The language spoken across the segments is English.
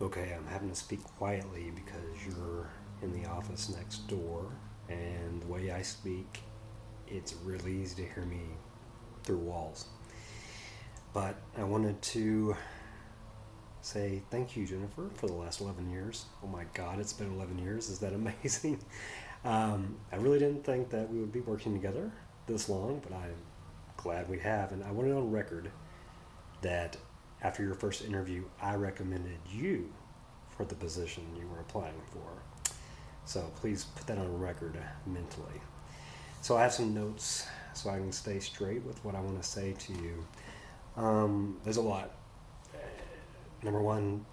Okay, I'm having to speak quietly because you're in the office next door, and the way I speak, it's really easy to hear me through walls. But I wanted to say thank you, Jennifer, for the last 11 years. Oh my God, it's been 11 years. Is that amazing? I really didn't think that we would be working together this long, but I'm glad we have. And I want it on record that after your first interview, I recommended you for the position you were applying for. So please put that on record mentally. So I have some notes so I can stay straight with what I want to say to you. There's a lot. Number one,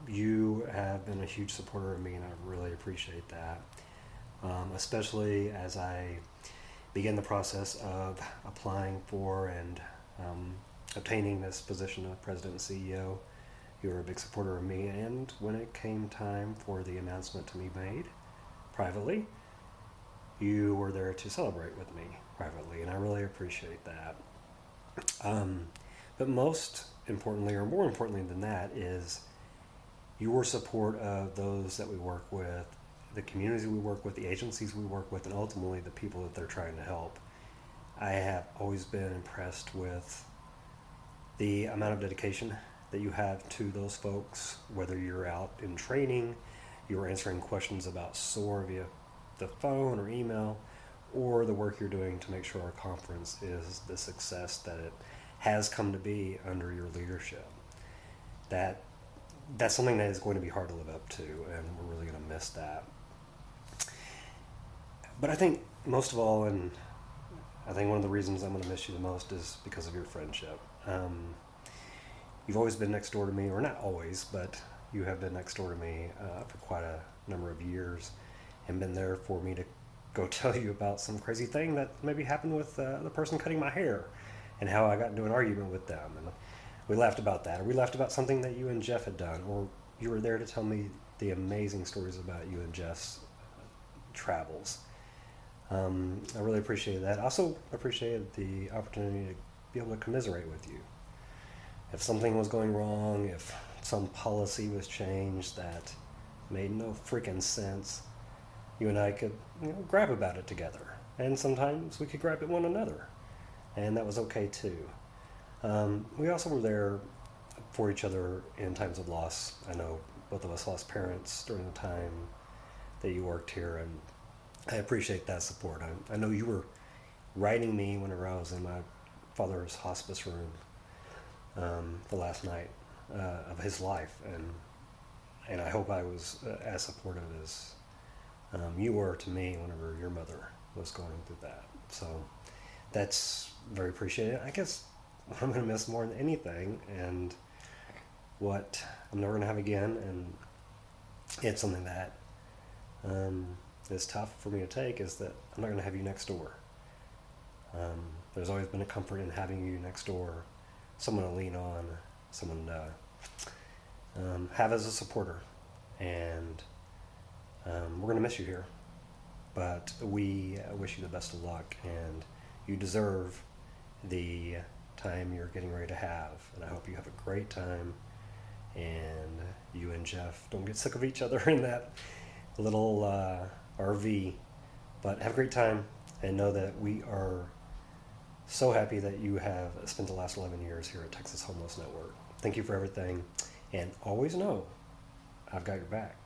you have been a huge supporter of me, and I really appreciate that. Especially as I begin the process of applying for and obtaining this position of president and CEO. You were a big supporter of me, and when it came time for the announcement to be made privately, you were there to celebrate with me privately, and I really appreciate that. But most importantly, or more importantly than that, is your support of those that we work with, the communities we work with, the agencies we work with, and ultimately the people that they're trying to help. I have always been impressed with the amount of dedication that you have to those folks, whether you're out in training, you're answering questions about SOAR via the phone or email, or the work you're doing to make sure our conference is the success that it has come to be under your leadership. That's something that is going to be hard to live up to, and we're really going to miss that. But I think most of all, and I think one of the reasons I'm going to miss you the most is because of your friendship. You've always been next door to me, or not always, but you have been next door to me for quite a number of years, and been there for me to go tell you about some crazy thing that maybe happened with the person cutting my hair, and how I got into an argument with them, and we laughed about that, or we laughed about something that you and Jeff had done, or you were there to tell me the amazing stories about you and Jeff's travels. I really appreciated that. I also appreciated the opportunity to be able to commiserate with you. If something was going wrong, if some policy was changed that made no freaking sense, you and I could grab about it together. And sometimes we could grab at one another. And that was okay too. We also were there for each other in times of loss. I know both of us lost parents during the time that you worked here, and I appreciate that support. I know you were writing me whenever I was in my father's hospice room the last night of his life, and I hope I was as supportive as you were to me whenever your mother was going through that. So that's very appreciated. I guess what I'm going to miss more than anything, and what I'm never going to have again, and it's something that is tough for me to take, is that I'm not going to have you next door. There's always been a comfort in having you next door, someone to lean on, someone to have as a supporter, and we're going to miss you here. But we wish you the best of luck, and you deserve the time you're getting ready to have, and I hope you have a great time, and you and Jeff don't get sick of each other in that little RV, but have a great time, and know that we are so happy that you have spent the last 11 years here at Texas Homeless Network. Thank you for everything, and always know I've got your back.